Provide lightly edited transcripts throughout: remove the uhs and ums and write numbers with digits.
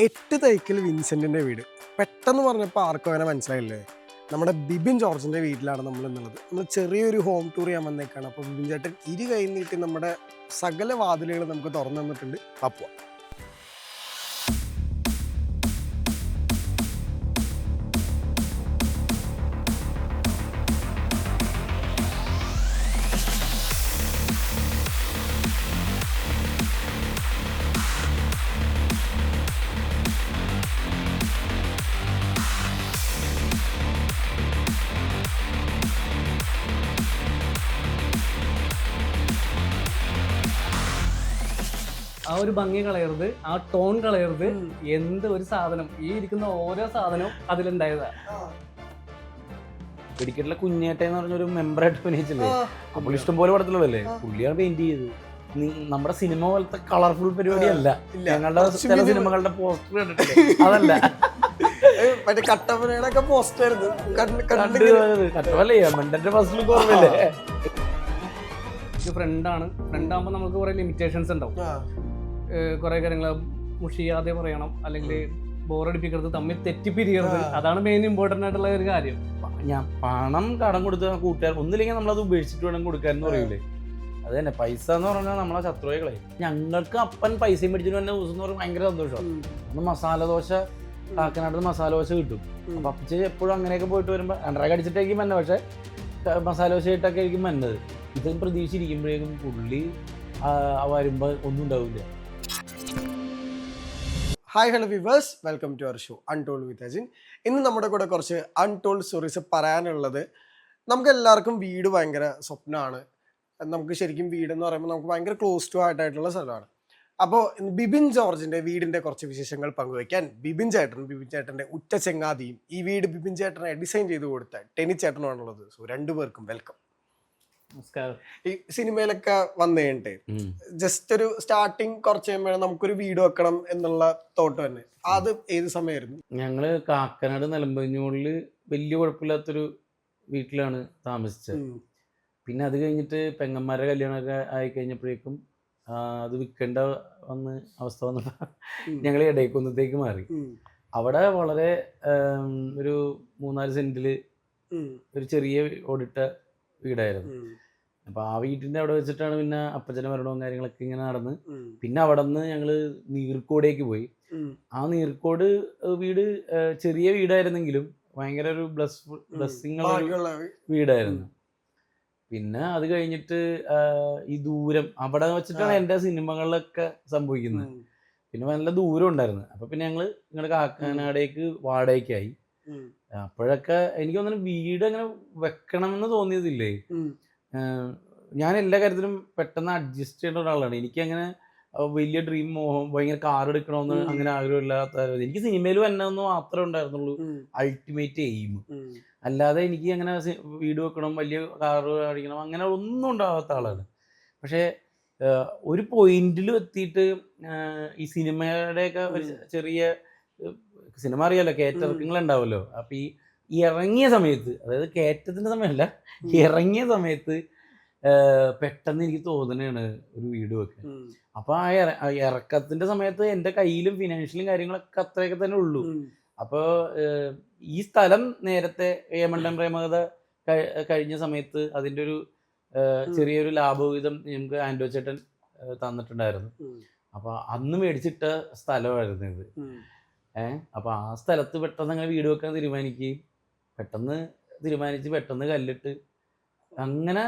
8 തൈക്കൽ വിൻസെന്റിന്റെ വീട് പെട്ടെന്ന് പറഞ്ഞപ്പോൾ ആർക്കും അങ്ങനെ മനസ്സിലായില്ലേ? നമ്മുടെ ബിബിൻ ജോർജിന്റെ വീട്ടിലാണ് നമ്മൾ എന്നുള്ളത്. നമ്മൾ ചെറിയൊരു ഹോം ടൂർ ചെയ്യാൻ വന്നേക്കാണ്. അപ്പോൾ ബിബിൻ ചേട്ടൻ കൈ നീട്ടി നമ്മുടെ സകല വാതിലുകൾ നമുക്ക് തുറന്നു തന്നിട്ടുണ്ട്. അപ്പോൾ ആ ഒരു ഭംഗി കളയരുത്, ആ ടോൺ കളയരുത്. എന്ത് ഒരു സാധനം, ഈ ഇരിക്കുന്ന ഓരോ സാധനവും അതിലുണ്ടായതാ. വെടിക്കെട്ടിലെ കുഞ്ഞേട്ടെന്ന് പറഞ്ഞൊരു മെമ്പറായിട്ട് അഭിനയിച്ചില്ലേ, അപ്പോൾ ഇഷ്ടം പോലെ പടത്തിലുള്ളല്ലേ, പുള്ളിയാണ് പെയിന്റ് ചെയ്തത്. നമ്മുടെ സിനിമ പോലത്തെ കളർഫുൾ പരിപാടിയല്ല. ഞങ്ങളുടെ ചില സിനിമകളുടെ പോസ്റ്റർ കണ്ടിട്ടില്ലേ, അതല്ല. മറ്റേ കട്ടപ്പനയുടെ പോസ്റ്റർ കട്ടപ്പല്ലേ മണ്ടന്റെ ഫസ്റ്റ് ലുക്ക് ഓർമ്മയില്ലേ. ഫ്രണ്ടാണ്, ഫ്രണ്ടാകുമ്പോൾ നമുക്ക് കുറെ ലിമിറ്റേഷൻസ് ഉണ്ടാവും. കുറെ കാര്യങ്ങൾ മുഷിയാതെ പറയണം, അല്ലെങ്കിൽ ബോറടിപ്പിക്കരുത്, തമ്മിൽ തെറ്റിപ്പിരിയരുത്. അതാണ് മെയിൻ ഇമ്പോർട്ടൻ്റ് ആയിട്ടുള്ള ഒരു കാര്യം. ഞാൻ പണം കടം കൊടുത്ത് കൂട്ടുകാർ ഒന്നില്ലെങ്കിൽ നമ്മളത് ഉപേക്ഷിച്ചിട്ട് വേണം കൊടുക്കാന്ന് പറയൂലേ. അത് തന്നെ പൈസ എന്ന് പറഞ്ഞാൽ നമ്മളെ ശത്രുക്കളെ. ഞങ്ങൾക്ക് അപ്പൻ പൈസയും മേടിച്ചിട്ട് തന്നെ ദിവസം എന്ന് പറഞ്ഞാൽ ഭയങ്കര സന്തോഷമാണ്. അന്ന് മസാല ദോശ കാക്കനാട്ടിൽ മസാല ദോശ കിട്ടും. അപ്പൊ അപ്പച്ചി എപ്പോഴും അങ്ങനെയൊക്കെ പോയിട്ട് വരുമ്പോൾ രണ്ടര അടിച്ചിട്ടായിരിക്കും മന്ന, പക്ഷെ മസാല ദോശ ഇട്ടൊക്കെ ആയിരിക്കും മന്നത്. ഇതും പ്രതീക്ഷിച്ചിരിക്കുമ്പോഴേക്കും പുള്ളി വരുമ്പോൾ ഒന്നും ഉണ്ടാവില്ല. Hi hello viewers, welcome to our show Untold with Ajin. ഇന്ന് നമ്മുടെ കൂടെ കുറച്ച് അൺടോൾഡ് സ്റ്റോറീസ് പറയാനുള്ളത്. നമുക്ക് എല്ലാവർക്കും വീട് ഭയങ്കര സ്വപ്നമാണ്. നമുക്ക് ശരിക്കും വീടെന്ന് പറയുമ്പോൾ നമുക്ക് ഭയങ്കര ക്ലോസ് ടു ആയിട്ടുള്ള സ്ഥലമാണ്. അപ്പോൾ ബിബിൻ ജോർജിന്റെ വീടിന്റെ കുറച്ച് വിശേഷങ്ങൾ പങ്കുവയ്ക്കാൻ ബിബിൻ ചേട്ടന്റെ ഉറ്റ ചെങ്ങാതിയും ഈ വീട് ബിബിൻ ചേട്ടനെ ഡിസൈൻ ചെയ്ത് കൊടുത്ത ടെനി ചേട്ടനുമാണുള്ളത്. സോ രണ്ടുപേർക്കും വെൽക്കം. നമസ്കാരം. ഈ സിനിമയിലൊക്കെ വന്നു കഴിഞ്ഞിട്ട് ജസ്റ്റ് ഒരു സ്റ്റാർട്ടിങ് കുറച്ച് കഴിയുമ്പോഴേ നമുക്കൊരു വീട് വെക്കണം എന്നുള്ള തോട്ട് തന്നെ. അത് ഏത് സമയമായിരുന്നു? ഞങ്ങള് കാക്കനാട് നിലമ്പഞ്ഞൂരില് വലിയ കുഴപ്പമില്ലാത്തൊരു വീട്ടിലാണ് താമസിച്ചത്. പിന്നെ അത് കഴിഞ്ഞിട്ട് പെങ്ങന്മാരുടെ കല്യാണമൊക്കെ ആയി കഴിഞ്ഞപ്പോഴേക്കും അത് വിൽക്കേണ്ട അവസ്ഥ വന്നപ്പോൾ ഞങ്ങൾ ഇടയ്ക്കൊന്നത്തേക്ക് മാറി. അവിടെ വളരെ ഒരു 3-4 സെന്റില് ഒരു ചെറിയ ഓടിട്ട വീടായിരുന്നു. അപ്പൊ ആ വീട്ടിന്റെ അവിടെ വെച്ചിട്ടാണ് പിന്നെ അപ്പച്ചന്റെ മരണവും കാര്യങ്ങളൊക്കെ ഇങ്ങനെ നടന്ന്. പിന്നെ അവിടെ നിന്ന് ഞങ്ങള് നീർക്കോടേക്ക് പോയി. ആ നീർക്കോട് വീട് ചെറിയ വീടായിരുന്നെങ്കിലും ഭയങ്കര ഒരു ബ്ലെസ്സിങ് ഉള്ള വീടായിരുന്നു. പിന്നെ അത് കഴിഞ്ഞിട്ട് ഈ ദൂരം അവിടെ വെച്ചിട്ടാണ് എൻ്റെ സിനിമകളിലൊക്കെ സംഭവിക്കുന്നത്. പിന്നെ നല്ല ദൂരം ഉണ്ടായിരുന്നു. അപ്പൊ പിന്നെ ഞങ്ങള് കാക്കനാടേക്ക് വാടകയ്ക്കായി. അപ്പോഴൊക്കെ എനിക്ക് തോന്നുന്നു വീട് അങ്ങനെ വെക്കണമെന്ന് തോന്നിയതില്ലേ. ഞാൻ എല്ലാ കാര്യത്തിലും പെട്ടെന്ന് അഡ്ജസ്റ്റ് ചെയ്യേണ്ട ഒരാളാണ്. എനിക്കങ്ങനെ വലിയ ഡ്രീം മോഹം ഭയങ്കര കാർ എടുക്കണമെന്ന് അങ്ങനെ ആഗ്രഹമില്ലാത്ത. എനിക്ക് സിനിമയിൽ വരണമെന്ന് മാത്രമേ ഉണ്ടായിരുന്നുള്ളൂ അൾട്ടിമേറ്റ് എയിം. അല്ലാതെ എനിക്ക് അങ്ങനെ വീട് വെക്കണം, വലിയ കാറ് അടിക്കണം, അങ്ങനെ ഒന്നും ഉണ്ടാവാത്ത ആളാണ്. പക്ഷേ ഒരു പോയിന്റിൽ എത്തിയിട്ട് ഈ സിനിമയുടെയൊക്കെ ഒരു ചെറിയ സിനിമ അറിയാലോ, കയറ്റിറക്കങ്ങൾ ഉണ്ടാവുമല്ലോ. അപ്പം ഈ ഇറങ്ങിയ സമയത്ത്, അതായത് കയറ്റത്തിൻ്റെ സമയമല്ല, ഇറങ്ങിയ സമയത്ത് പെട്ടെന്ന് എനിക്ക് തോന്നുന്നതാണ് ഒരു വീട് വെക്കാൻ. അപ്പം ആ ഇറക്കത്തിൻ്റെ സമയത്ത് എൻ്റെ കയ്യിലും ഫിനാൻഷ്യലും കാര്യങ്ങളൊക്കെ അത്രയൊക്കെ തന്നെ ഉള്ളൂ. അപ്പോൾ ഈ സ്ഥലം നേരത്തെ ഏമണ്ടൻ പ്രേമകഥ കഴിഞ്ഞ സമയത്ത് അതിൻ്റെ ഒരു ചെറിയൊരു ലാഭവിഹിതം നമുക്ക് ആൻഡോ ചേട്ടൻ തന്നിട്ടുണ്ടായിരുന്നു. അപ്പോൾ അന്ന് മേടിച്ചിട്ട സ്ഥലമായിരുന്നു ഇത്. അപ്പോൾ ആ സ്ഥലത്ത് പെട്ടെന്ന് അങ്ങനെ വീട് വെക്കാൻ തീരുമാനിക്കുകയും പെട്ടെന്ന് കല്ലിട്ട് അങ്ങനെ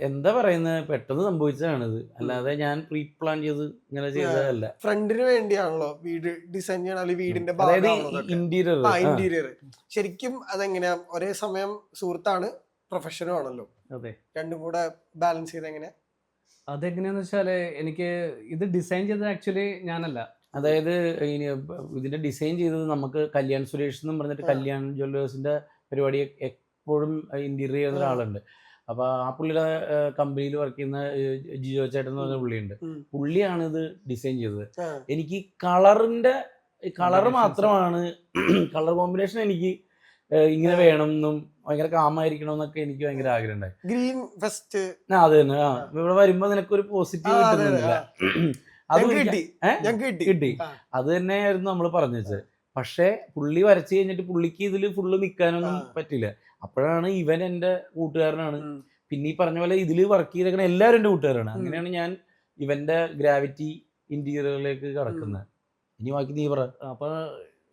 എന്താ പറയുന്നത്, പെട്ടെന്ന് സംഭവിച്ചതാണിത്. അല്ലാതെ ഞാൻ പ്രീ പ്ലാൻ ചെയ്ത് ഇങ്ങനെ ചെയ്തതല്ല. ഫ്രണ്ടിന് വേണ്ടിയാണല്ലോ വീട് ഡിസൈൻ ചെയ്യണം, വീടിന്റെ ഇന്റീരിയർ. ശരിക്കും അതെങ്ങനെയാ? ഒരേ സമയം സുഹൃത്താണ്, പ്രൊഫഷനും ആണല്ലോ. അതെ, രണ്ടും കൂടെ ബാലൻസ് ചെയ്ത് എങ്ങനെയാ? അതെങ്ങനെയാന്ന് വെച്ചാല്, എനിക്ക് ഇത് ഡിസൈൻ ചെയ്തത് ആക്ച്വലി ഞാനല്ല. അതായത് ഇതിന്റെ ഡിസൈൻ ചെയ്തത് നമുക്ക് കല്യാൺ സുരേഷ് എന്നും പറഞ്ഞിട്ട് കല്യാൺ ജ്വല്ലേഴ്സിന്റെ പരിപാടി എപ്പോഴും ഇന്റീരിയർ ചെയ്യുന്ന ഒരാളുണ്ട്. അപ്പൊ ആ പുള്ളിയുടെ കമ്പനിയിൽ വർക്ക് ചെയ്യുന്ന ജിജോ ചേട്ടൻ എന്ന് പറഞ്ഞ പുള്ളിയുണ്ട്. പുള്ളിയാണ് ഇത് ഡിസൈൻ ചെയ്തത്. എനിക്ക് കളർ മാത്രമാണ്, കളർ കോമ്പിനേഷൻ എനിക്ക് ഇങ്ങനെ വേണം എന്നും ഭയങ്കര കാമായിരിക്കണം എന്നൊക്കെ എനിക്ക് ഭയങ്കര ആഗ്രഹം ഉണ്ടായി. ഗ്രീൻ ഫസ്റ്റ് അത് തന്നെ. ഇവിടെ വരുമ്പോ നിനക്കൊരു പോസിറ്റീവ് കിട്ടുന്നില്ല. അത് ഞങ്ങൾക്ക് കിട്ടി. കിട്ടി. അത് തന്നെയായിരുന്നു നമ്മൾ പറഞ്ഞത്. പക്ഷെ പുള്ളി വരച്ചു കഴിഞ്ഞിട്ട് പുള്ളിക്ക് ഇതിൽ ഫുള്ള് നിൽക്കാനൊന്നും പറ്റില്ല. അപ്പോഴാണ് ഇവൻ എൻ്റെ കൂട്ടുകാരനാണ്. പിന്നെ ഈ പറഞ്ഞ പോലെ ഇതിൽ വർക്ക് ചെയ്തേക്കണ എല്ലാവരും എൻ്റെ കൂട്ടുകാരാണ്. അങ്ങനെയാണ് ഞാൻ ഇവന്റെ ഗ്രാവിറ്റി ഇന്റീരിയറിലേക്ക് കടക്കുന്നത്. ഇനി ബാക്കി നീ പറ. അപ്പൊ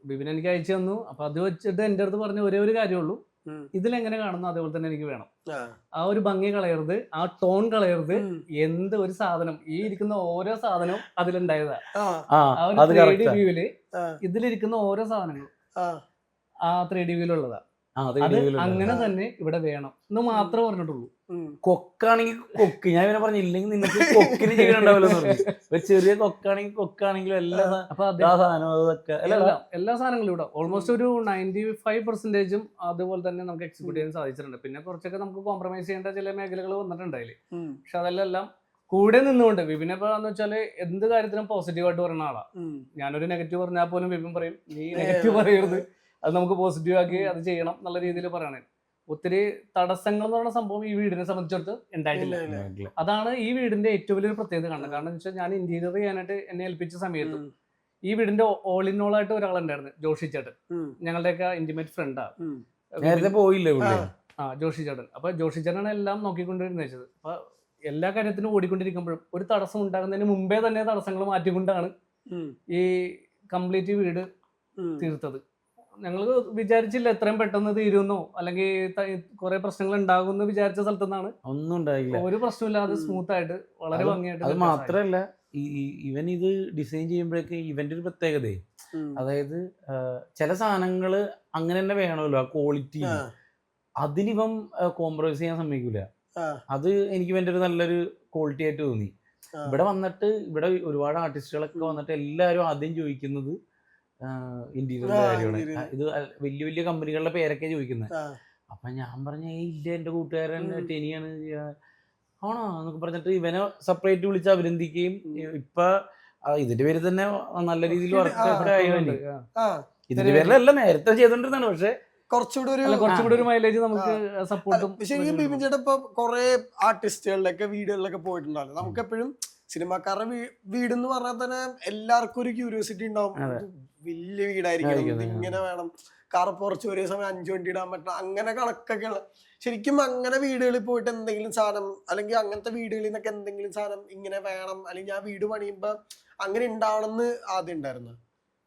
ബിബിൻ എനിക്ക് അയച്ചു തന്നു. അപ്പൊ അത് വെച്ചിട്ട് എൻ്റെ അടുത്ത് പറഞ്ഞ ഒരേ ഒരു കാര്യമുള്ളൂ, ഇതിലെങ്ങനെ കാണുന്നു അതേപോലെ തന്നെ എനിക്ക് വേണം. ആ ഒരു ഭംഗി കളയരുത്, ആ ടോൺ കളയരുത്. എന്ത് ഒരു സാധനം, ഈ ഇരിക്കുന്ന ഓരോ സാധനവും അതിലുണ്ടായതാ. ആ ഒരു 3D വ്യൂവില് ഇതിലിരിക്കുന്ന ഓരോ സാധനങ്ങളും ആ 3D വ്യൂവിലുള്ളതാ. അത് അങ്ങനെ തന്നെ ഇവിടെ വേണം എന്ന് മാത്രമേ പറഞ്ഞിട്ടുള്ളൂ. കൊക്കാണെങ്കിൽ കൊക്ക്, ഞാൻ ഇവനെ പറഞ്ഞില്ലെങ്കിൽ നിനക്ക് കൊക്കിന് ചെയ്യണ്ടാവല്ലോ എന്ന് പറഞ്ഞു. ചെറിയ കൊക്കാണെങ്കിൽ കൊക്കാണെങ്കിലും എല്ലാ സാധനങ്ങളും ഇവിടെ ഓൾമോസ്റ്റ് ഒരു 95% അതുപോലെ തന്നെ നമുക്ക് എക്സിക്യൂട്ട് ചെയ്യാൻ സാധിച്ചിട്ടുണ്ട്. പിന്നെ കുറച്ചൊക്കെ നമുക്ക് കോംപ്രമൈസ് ചെയ്യേണ്ട ചില മേഖലകൾ വന്നിട്ടുണ്ട് അതിൽ. പക്ഷെ അതെല്ലാം കൂടെ നിന്നുകൊണ്ട് വിപിനെ എന്ന് വെച്ചാല് എന്ത് കാര്യത്തിനും പോസിറ്റീവായിട്ട് പറയുന്ന ആളാ. ഞാനൊരു നെഗറ്റീവ് പറഞ്ഞാൽ പോലും വിപിൻ പറയും നീ നെഗറ്റീവ് പറയരുത്, അത് നമുക്ക് പോസിറ്റീവ് ആക്കി അത് ചെയ്യണം എന്നുള്ള രീതിയിൽ പറയണേ. ഒത്തിരി തടസ്സങ്ങൾ എന്ന് പറയുന്ന സംഭവം ഈ വീടിനെ സംബന്ധിച്ചിടത്ത് ഉണ്ടായിട്ടില്ല. അതാണ് ഈ വീടിന്റെ ഏറ്റവും വലിയൊരു പ്രത്യേകത കാണുന്നത്. കാരണം എന്ന് വെച്ചാൽ ഞാൻ ഇന്റീരിയർ ചെയ്യാനായിട്ട് എന്നെ ഏൽപ്പിച്ച സമയത്ത് ഈ വീടിന്റെ ഓൾ ഇൻ ഓൾ ആയിട്ട് ഒരാളുണ്ടായിരുന്നു, ജോഷി ചേട്ടൻ. ഞങ്ങളുടെയൊക്കെ ഇന്റിമേറ്റ് ഫ്രണ്ടാണ്. നേരത്തെ പോയില്ലേ ജോഷി ചേട്ടൻ. അപ്പൊ ജോഷി ചേട്ടനാണ് എല്ലാം നോക്കിക്കൊണ്ടിരുന്നത്. അപ്പൊ എല്ലാ കാര്യത്തിനും ഓടിക്കൊണ്ടിരിക്കുമ്പോഴും ഒരു തടസ്സം ഉണ്ടാകുന്നതിന് മുമ്പേ തന്നെ തടസ്സങ്ങൾ മാറ്റിക്കൊണ്ടാണ് ഈ കംപ്ലീറ്റ് വീട് തീർത്തത്. ഞങ്ങൾ വിചാരിച്ചില്ല എത്രയും പെട്ടെന്ന് തീരുന്നോ അല്ലെങ്കിൽ കുറെ പ്രശ്നങ്ങൾ ഉണ്ടാകുമെന്ന് വിചാരിച്ച സ്ഥലത്തു നിന്നാണ് ഒന്നും ഉണ്ടായില്ല. ഒരു പ്രശ്നമില്ലാതെ സ്മൂത്ത് ആയിട്ട് വളരെ ഭംഗിയായിട്ട്. അത് മാത്രല്ല ഇവൻ ഇത് ഡിസൈൻ ചെയ്യുമ്പോഴേക്ക് ഇവന്റെ ഒരു പ്രത്യേകത, അതായത് ചില സാധനങ്ങള് അങ്ങനെ തന്നെ വേണമല്ലോ, ആ ക്വാളിറ്റി. അതിനിവൻ കോംപ്രമൈസ് ചെയ്യാൻ സമ്മതിക്കൂല. അത് എനിക്ക് ഇവന്റെ ഒരു നല്ലൊരു ക്വാളിറ്റി ആയിട്ട് തോന്നി. ഇവിടെ വന്നിട്ട് ഇവിടെ ഒരുപാട് ആർട്ടിസ്റ്റുകളൊക്കെ വന്നിട്ട് എല്ലാവരും ആദ്യം ചോദിക്കുന്നത് ഇന്റീരിയറിന്റെ കാര്യമാണ്. ഇത് വലിയ വലിയ കമ്പനികളുടെ പേരൊക്കെ ചോദിക്കുന്നത്. അപ്പൊ ഞാൻ പറഞ്ഞ ഇല്ല, എന്റെ കൂട്ടുകാരൻ ടെനിയാണ് ആണോ എന്നൊക്കെ പറഞ്ഞിട്ട് ഇവനെ സെപ്പറേറ്റ് വിളിച്ച് അഭിനന്ദിക്കുകയും ഇപ്പൊ ഇതിന്റെ പേര് തന്നെ നല്ല രീതിയിൽ വർക്ക് ആയതുകൊണ്ട് ഇതിന്റെ പേരിലല്ല നേരത്തെ ചെയ്തോണ്ടിരുന്നാണ്. പക്ഷെ കുറച്ചുകൂടി ഒരു മൈലേജ് നമുക്ക് സപ്പോർട്ടും. പക്ഷെ ഈ ബിപിൻ ചേട്ടൻ ഇപ്പൊ കുറെ ആർട്ടിസ്റ്റുകളിലൊക്കെ വീടുകളിലൊക്കെ പോയിട്ടുണ്ടല്ലോ. നമുക്ക് എപ്പോഴും സിനിമാക്കാരുടെ വീട് എന്ന് പറഞ്ഞാൽ തന്നെ എല്ലാവർക്കും ഒരു ക്യൂരിയോസിറ്റി ഉണ്ടാവും. വലിയ വീടായിരിക്കണം, ഇങ്ങനെ വേണം, കാർ കുറച്ച് ഒരേ സമയം 5 വണ്ടി ഇടാൻ പറ്റണം, അങ്ങനെ കണക്കൊക്കെയുള്ള. ശരിക്കും അങ്ങനെ വീടുകളിൽ പോയിട്ട് എന്തെങ്കിലും സാധനം അല്ലെങ്കിൽ അങ്ങനത്തെ വീടുകളിൽ നിന്നൊക്കെ എന്തെങ്കിലും സാധനം ഇങ്ങനെ വേണം അല്ലെങ്കിൽ ആ വീട് പണിയുമ്പോ അങ്ങനെ ഉണ്ടാവണമെന്ന് ആദ്യം ഉണ്ടായിരുന്നു?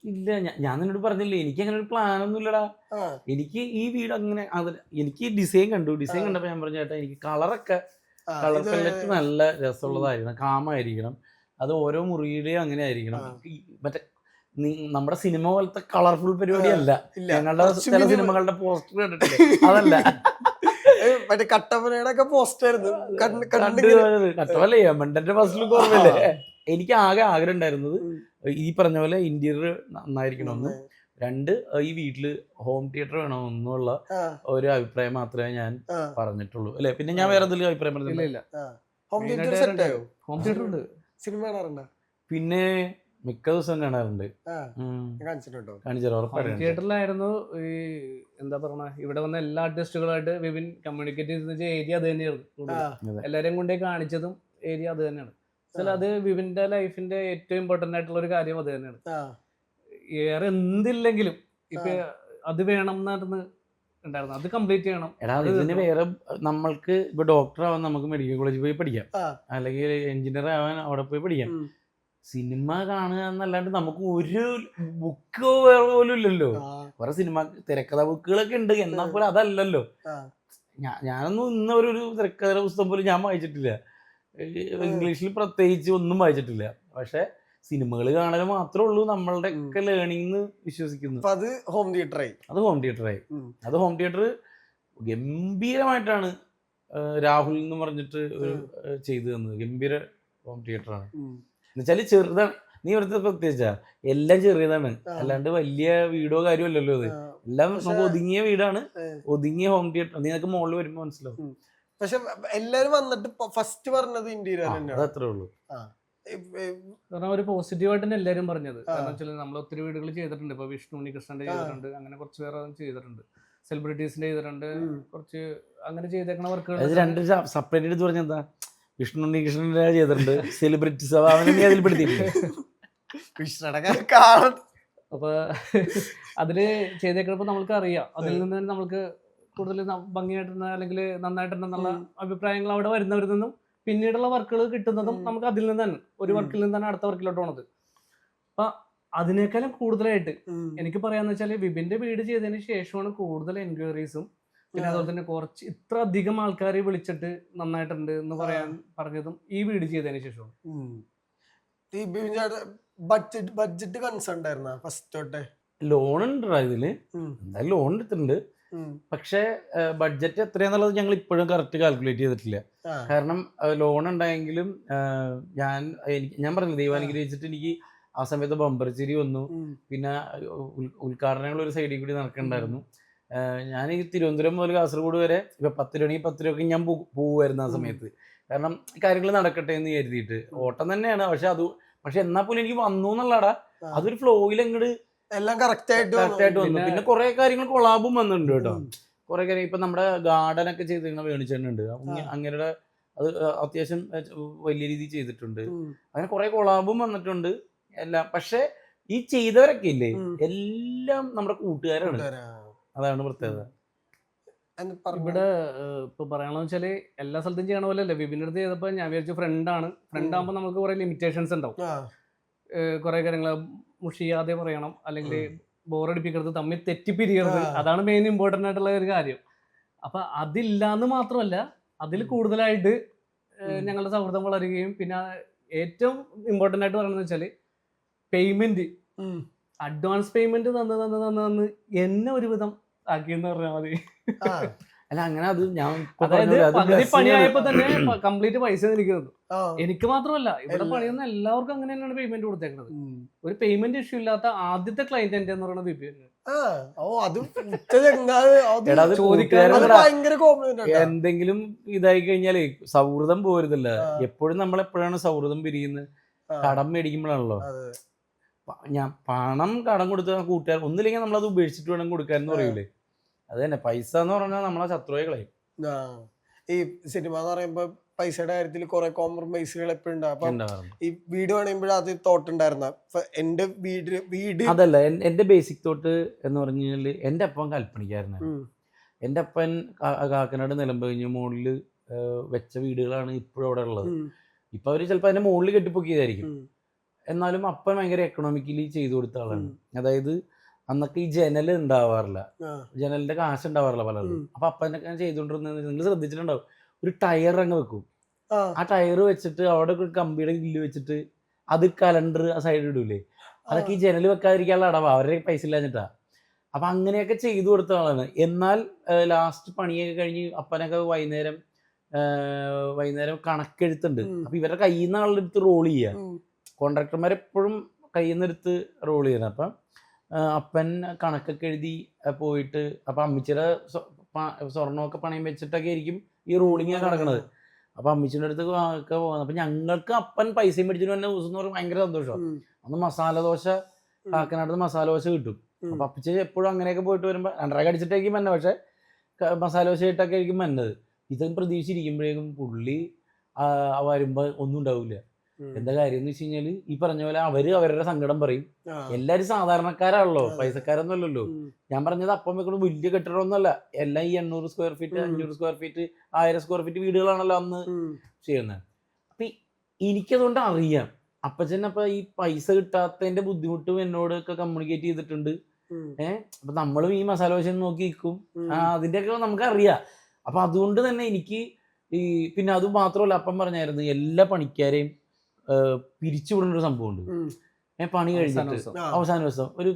ഇല്ല, ഞാൻ നിന്നോട് പറഞ്ഞില്ലേ എനിക്ക് അങ്ങനെ ഒരു പ്ലാൻ ഒന്നും ഇല്ലടാ. എനിക്ക് ഈ വീട് അങ്ങനെ എനിക്ക് ഡിസൈൻ കണ്ടപ്പോ ഞാൻ പറഞ്ഞ ചേട്ടാ എനിക്ക് കളർ പല്ലറ്റ് നല്ല രസമുള്ളതായിരിക്കണം, കാമായിരിക്കണം, അത് ഓരോ മുറിയുടെയും അങ്ങനെ ആയിരിക്കണം. മറ്റേ നമ്മുടെ സിനിമ പോലത്തെ കളർഫുൾ പരിപാടിയല്ല. ഞങ്ങളുടെ ചില സിനിമകളുടെ പോസ്റ്റർ കണ്ടിട്ടില്ലേ, അതല്ല. മറ്റേ കട്ടപ്പനയുടെ ഒക്കെ പോസ്റ്റർ കട്ടപ്പന യമണ്ടന്റെ ഫസ്റ്റിലും കുറവല്ലേ. എനിക്ക് ആകെ ആഗ്രഹം ഉണ്ടായിരുന്നത് ഈ പറഞ്ഞ പോലെ ഇന്റീരിയർ നന്നായിരിക്കണമെന്ന്, 2 ഈ വീട്ടില് ഹോം തിയേറ്റർ വേണമെന്നുള്ള ഒരു അഭിപ്രായം മാത്രമേ ഞാൻ പറഞ്ഞിട്ടുള്ളൂ അല്ലെ. പിന്നെ ഞാൻ വേറെ എന്തെങ്കിലും അഭിപ്രായം പറഞ്ഞില്ല. ഹോം തിയേറ്റർ ഉണ്ട്, സിനിമ കാണാറുണ്ട്, പിന്നെ മിക്ക ദിവസം കാണാറുണ്ട്. തിയേറ്ററിലായിരുന്നു ഈ എന്താ പറഞ്ഞ ഇവിടെ വന്ന എല്ലാ ആർട്ടിസ്റ്റുകളായിട്ട് വിപിൻ കമ്മ്യൂണിക്കേറ്റ് ചെയ്ത ഏരിയ അത് തന്നെയായിരുന്നു. എല്ലാരെയും കൊണ്ടേ കാണിച്ചതും ഏരിയ അത് തന്നെയാണ്. അത് വിപിന്റെ ലൈഫിന്റെ ഏറ്റവും ഇമ്പോർട്ടന്റ് ആയിട്ടുള്ള ഒരു കാര്യം അത് തന്നെയാണ്. ഏറെ എന്തില്ലെങ്കിലും ഇപ്പൊ അത് വേണം എന്നായിരുന്നു ഉണ്ടായിരുന്നു, അത് കംപ്ലീറ്റ് ചെയ്യണം. ഇതിന് വേറെ നമ്മൾക്ക് ഇപ്പൊ ഡോക്ടർ ആവാൻ നമുക്ക് മെഡിക്കൽ കോളേജിൽ പോയി പഠിക്കാം, അല്ലെങ്കിൽ എഞ്ചിനീയർ ആവാൻ അവിടെ പോയി പഠിക്കാം. സിനിമ കാണുക എന്നല്ലാണ്ട് നമുക്ക് ഒരു ബുക്ക് പോലും ഇല്ലല്ലോ. കുറെ സിനിമ തിരക്കഥ ബുക്കുകളൊക്കെ ഉണ്ട്, എന്നാൽ പോലും അതല്ലല്ലോ. ഞാനൊന്നും ഇന്നൊരു തിരക്കഥ പുസ്തകം പോലും ഞാൻ വായിച്ചിട്ടില്ല, ഇംഗ്ലീഷിൽ പ്രത്യേകിച്ച് ഒന്നും വായിച്ചിട്ടില്ല. പക്ഷെ സിനിമകൾ കാണൽ മാത്രമേ ഉള്ളൂ നമ്മളുടെ ഒക്കെ ലേണിംഗ് വിശ്വസിക്കുന്നു. അത് ഹോം തിയേറ്ററായി. അത് ഹോം തിയേറ്റർ ഗംഭീരമായിട്ടാണ് രാഹുൽ എന്ന് പറഞ്ഞിട്ട് ഒരു ചെയ്തു തന്നത്. ഗംഭീര ഹോം തിയേറ്ററാണ്. എന്നുവെച്ചാല് ചെറുതാണ്, നീ ഇവിടുത്തെ പ്രത്യേകിച്ചാ എല്ലാം ചെറിയതാണ്, അല്ലാണ്ട് വലിയ വീടോ കാര്യമല്ലല്ലോ. അത് എല്ലാം നമുക്ക് ഒതുങ്ങിയ വീടാണ്, ഒതുങ്ങിയ ഹോം തിയേറ്റർ. നിനക്ക് മുകളിൽ വരുമ്പോ മനസ്സിലാവും. പക്ഷെ എല്ലാരും വന്നിട്ട് ഫസ്റ്റ് പറഞ്ഞത് ഇന്റീരിയർ അത്രേ ഉള്ളൂ. കാരണം ഒരു പോസിറ്റീവായിട്ട് തന്നെ എല്ലാവരും പറഞ്ഞത്. കാരണം വെച്ചാൽ നമ്മൾ ഒത്തിരി വീടുകൾ ചെയ്തിട്ടുണ്ട്. ഇപ്പൊ വിഷ്ണു ഉണ്ണികൃഷ്ണന്റെ ചെയ്തിട്ടുണ്ട്, അങ്ങനെ കുറച്ച് പേര് ചെയ്തിട്ടുണ്ട്, സെലിബ്രിറ്റീസിന്റെ ചെയ്തിട്ടുണ്ട്, കുറച്ച് അങ്ങനെ ചെയ്തേക്കണ വർക്കുകൾ. 2 സെപ്പറേറ്റ് എടുത്ത് പറഞ്ഞാൽ എന്താ, വിഷ്ണു ഉണ്ണികൃഷ്ണൻ്റെ ചെയ്തിട്ടുണ്ട്. സെലിബ്രിറ്റി സഭ അവനെ നീ അതിൽ പെടുത്തിയിട്ടില്ലേ? കൃഷ്ണയുടെ കാണാൻ അപ്പൊ അതില് ചെയ്തേക്കുന്നപ്പോ നമുക്ക് അറിയാം, അതിൽ നിന്ന് തന്നെ നമുക്ക് കൂടുതൽ ഭംഗിയായിട്ടുള്ള അല്ലെങ്കിൽ നന്നായിട്ടുണ്ടെന്നുള്ള അഭിപ്രായങ്ങൾ അവിടെ വരുന്നവരിൽ നിന്നും പിന്നീടുള്ള വർക്കുകൾ കിട്ടുന്നതും നമുക്ക് അതിൽ നിന്ന് തന്നെ ഒരു വർക്കിൽ നിന്ന് തന്നെ അടുത്ത വർക്കിലോട്ട് പോണത്. അപ്പൊ അതിനേക്കാളും കൂടുതലായിട്ട് എനിക്ക് പറയാന്ന് വെച്ചാൽ വിപിന്റെ വീട് ചെയ്തതിന് ശേഷമാണ് കൂടുതൽ എൻക്വയറീസും പിന്നെ അതുപോലെ തന്നെ കുറച്ച് ഇത്ര അധികം ആൾക്കാർ വിളിച്ചിട്ട് നന്നായിട്ടുണ്ട് എന്ന് പറഞ്ഞതും ഈ വീട് ചെയ്തതിന് ശേഷമാണ്. ഈ ബഡ്ജറ്റ് കൺസേൺ ഉണ്ടായിരുന്ന ഫസ്റ്റ് തൊട്ടേ? ലോൺ ഉണ്ട് ഇതില്, എന്തായാലും ലോൺ എടുത്തിട്ടുണ്ട്. പക്ഷേ ബഡ്ജറ്റ് എത്രയാന്നുള്ളത് ഞങ്ങൾ ഇപ്പോഴും കറക്റ്റ് കാൽക്കുലേറ്റ് ചെയ്തിട്ടില്ല. കാരണം ലോൺ ഉണ്ടായെങ്കിലും ഞാൻ പറഞ്ഞില്ല, ദൈവാനുഗ്രഹിച്ചിട്ട് എനിക്ക് ആ സമയത്ത് ബമ്പർച്ചിരി വന്നു. പിന്നെ ഉദ്ഘാടനങ്ങൾ ഒരു സൈഡിൽ കൂടി നടക്കുന്നുണ്ടായിരുന്നു. ഞാൻ ഈ തിരുവനന്തപുരം മുതൽ കാസർഗോഡ് വരെ ഇപ്പൊ 10 രൂപയ്ക്ക് ഞാൻ പോവുമായിരുന്നു ആ സമയത്ത്. കാരണം കാര്യങ്ങൾ നടക്കട്ടെ എന്ന് കരുതിയിട്ട് ഓട്ടം തന്നെയാണ്. പക്ഷെ എന്നാ പോലും എനിക്ക് വന്നു എന്നുള്ളടാ, അതൊരു ഫ്ലോയിൽ അങ്ങോട്ട് എല്ലാം കറക്റ്റ് ആയിട്ട് വന്നു. പിന്നെ കുറെ കാര്യങ്ങൾ കൊളാബും വന്നിട്ടുണ്ട് കേട്ടോ. കുറെ കാര്യം ഇപ്പൊ നമ്മുടെ ഗാർഡൻ ഒക്കെ ചെയ്തിരിക്കുന്ന വേണിച്ചേട്ടനുണ്ട്, അങ്ങനെയുടെ അത് അത്യാവശ്യം വലിയ രീതിയിൽ ചെയ്തിട്ടുണ്ട്. അങ്ങനെ കുറെ കൊളാബും വന്നിട്ടുണ്ട് എല്ലാം. പക്ഷെ ഈ ചെയ്തവരൊക്കെ ഇല്ലേ എല്ലാം നമ്മുടെ കൂട്ടുകാരാണ്, അതാണ് പ്രത്യേകത. ഇവിടെ ഇപ്പൊ പറയാണെന്ന് വെച്ചാല് എല്ലാ സ്ഥലത്തും ചെയ്യണ പോലെ അല്ലേ. വിപിന്റെ അടുത്ത് ചെയ്തപ്പോ ഞാൻ വിചാരിച്ചു ഫ്രണ്ട് ആകുമ്പോൾ നമുക്ക് കുറെ ലിമിറ്റേഷൻസ് ഉണ്ടാവും. കുറെ കാര്യങ്ങൾ മുഷിയാതെ പറയണം, അല്ലെങ്കിൽ ബോറടിപ്പിക്കരുത്, തമ്മിൽ തെറ്റിപ്പിരിയരുത്. അതാണ് മെയിൻ ഇമ്പോർട്ടൻ്റ് ആയിട്ടുള്ള ഒരു കാര്യം. അപ്പൊ അതില്ലാന്ന് മാത്രമല്ല, അതിൽ കൂടുതലായിട്ട് ഞങ്ങളുടെ സൗഹൃദം വളരുകയും പിന്നെ ഏറ്റവും ഇമ്പോർട്ടൻ്റ് ആയിട്ട് പറയുന്നത് വെച്ചാൽ പേയ്മെന്റ്, അഡ്വാൻസ് പേയ്മെന്റ് തന്ന് എന്നെ ഒരുവിധം ആക്കിയെന്ന് പറഞ്ഞാൽ മതി. അല്ല അങ്ങനെ അത് ഞാൻ അതായത് പകുതി പണിയായപ്പോ തന്നെ കംപ്ലീറ്റ് പൈസ നിൽക്കുന്നത് എനിക്ക് മാത്രമല്ല, ഇവിടെ പണിയുന്ന എല്ലാവർക്കും അങ്ങനെ തന്നെയാണ് പേയ്മെന്റ് കൊടുത്തേക്കുന്നത്. ഒരു പേയ്മെന്റ് ഇഷ്യൂ ഇല്ലാത്ത ആദ്യത്തെ ക്ലയന്റ് എന്റെ എന്ന് പറയുന്നത് ബിപി. എന്തെങ്കിലും ഇതായി കഴിഞ്ഞാല് സൗഹൃദം പോരുതല്ല. എപ്പോഴും നമ്മളെപ്പോഴാണ് സൗഹൃദം പിരിയുന്നത്? കടം മേടിക്കുമ്പോഴാണല്ലോ. ഞാൻ പണം കടം കൊടുത്ത കൂട്ടുകാർ ഒന്നില്ലെങ്കിൽ നമ്മളത് ഉപേക്ഷിച്ചിട്ട് വേണം കൊടുക്കാൻ എന്ന് പറയൂലേ. അത് തന്നെ പൈസ എന്ന് പറഞ്ഞാൽ നമ്മളെ ശത്രുവെ കളയും. ഈ സിനിമ എന്ന് പറയുമ്പോ പൈസയുടെ കാര്യത്തിൽ കുറെ കോംപ്രമൈസുകൾ എപ്പോഴും ഉണ്ടാവും. അപ്പൊ ഈ വീട് പണിയുമ്പോഴും അത് തോട്ട് ഉണ്ടായിരുന്ന എന്റെ വീട് അതല്ല. എന്റെ ബേസിക് തോട്ട് എന്ന് പറഞ്ഞു കഴിഞ്ഞാല് എന്റെ അപ്പൻ കൽപ്പണിക്കാരനാണ്. എന്റെ അപ്പൻ കാക്കനാട് നിലമ്പഴിഞ്ഞ് മുകളില് വെച്ച വീടുകളാണ് ഇപ്പോഴും അവിടെ ഉള്ളത്. ഇപ്പൊ അവര് ചിലപ്പോ അതിന്റെ മുകളിൽ കെട്ടിപ്പൊക്കിയതായിരിക്കും. എന്നാലും അപ്പൻ ഭയങ്കര എക്കണോമിക്കലി ചെയ്തു കൊടുത്ത ആളാണ്. അതായത് അന്നൊക്കെ ഈ ജനൽ ഉണ്ടാവാറില്ല, ജനലിന്റെ കാശ് ഉണ്ടാവാറില്ല പലർക്കും. അപ്പൊ അപ്പനൊക്കെ ചെയ്തുകൊണ്ടിരുന്നത് നിങ്ങൾ ശ്രദ്ധിച്ചിട്ടുണ്ടാവും, ഒരു ടയർ അങ്ങ് വെക്കും. ആ ടയർ വെച്ചിട്ട് അവിടെ ഒരു കമ്പിയുടെ ഗ്രില്ല് വെച്ചിട്ട് അത് കലണ്ടർ ആ സൈഡിൽ ഇടൂലേ, അതൊക്കെ ഈ ജനൽ വെക്കാതിരിക്കാനുള്ള അടവാ, അവരുടെ പൈസ ഇല്ലാഞ്ഞിട്ടാ. അപ്പൊ അങ്ങനെയൊക്കെ ചെയ്തു കൊടുത്ത ആളാണ്. എന്നാൽ ലാസ്റ്റ് പണിയൊക്കെ കഴിഞ്ഞ് അപ്പനൊക്കെ വൈകുന്നേരം കണക്കെഴുത്തുണ്ട്. അപ്പൊ ഇവരുടെ കയ്യിൽ നിന്ന് ആളുടെ അടുത്ത് റോൾ ചെയ്യുക. കോൺട്രാക്ടർമാരെപ്പോഴും കയ്യിൽ നിന്ന് എടുത്ത് റോൾ ചെയ്യുന്നത്. അപ്പം അപ്പൻ കണക്കൊക്കെ എഴുതി പോയിട്ട് അപ്പം അമ്മച്ചിയുടെ സ്വർണ്ണമൊക്കെ പണയം വെച്ചിട്ടൊക്കെ ആയിരിക്കും ഈ റോളിങ് നടക്കണത്. അപ്പം അമ്മച്ചിൻ്റെ അടുത്ത് ഒക്കെ പോകുന്നത്. അപ്പം ഞങ്ങൾക്ക് അപ്പൻ പൈസയും മേടിച്ചിട്ട് തന്നെ ദിവസം എന്ന് പറയുമ്പോൾ ഭയങ്കര സന്തോഷമാണ്. അന്ന് മസാല ദോശ, കാക്കനാട് മസാല ദോശ കിട്ടും. അപ്പം അപ്പച്ചി എപ്പോഴും അങ്ങനെയൊക്കെ പോയിട്ട് വരുമ്പോൾ 2.5 അടിച്ചിട്ടായിരിക്കും മന്ന, പക്ഷെ മസാല ദോശ ഇട്ടൊക്കെ ആയിരിക്കും മന്നത്. ഇതും പ്രതീക്ഷിച്ചിരിക്കുമ്പോഴേക്കും പുള്ളി വരുമ്പോൾ ഒന്നും ഉണ്ടാവില്ല. എന്താ കാര്യം എന്ന് വെച്ച് കഴിഞ്ഞാല് ഈ പറഞ്ഞ പോലെ അവരുടെ സങ്കടം പറയും. എല്ലാരും സാധാരണക്കാരാണല്ലോ, പൈസക്കാരൊന്നും അല്ലല്ലോ. ഞാൻ പറഞ്ഞത് അപ്പം വെക്കുന്നത് വലിയ കെട്ടിടമൊന്നുമല്ല, എല്ലാം ഈ 800 square feet 500 square feet 1000 square feet വീടുകളാണല്ലോ അന്ന് ചെയ്യുന്നത്. അപ്പൊ എനിക്കതുകൊണ്ട് അറിയാം അപ്പച്ചൻ അപ്പൊ ഈ പൈസ കിട്ടാത്തതിന്റെ ബുദ്ധിമുട്ടും എന്നോടൊക്കെ കമ്മ്യൂണിക്കേറ്റ് ചെയ്തിട്ടുണ്ട്. അപ്പൊ നമ്മളും ഈ മസാല ദോശ നോക്കി നിൽക്കും, അതിന്റെയൊക്കെ നമുക്ക് അറിയാം. അപ്പൊ അതുകൊണ്ട് തന്നെ എനിക്ക് ഈ പിന്നെ അത് മാത്രമല്ല, അപ്പം പറഞ്ഞായിരുന്നു എല്ലാ പണിക്കാരെയും പിരിച്ചുവിടുന്ന ഒരു സംഭവമുണ്ട്. പണി കഴിഞ്ഞിട്ട് അവസാന ദിവസം ഒരു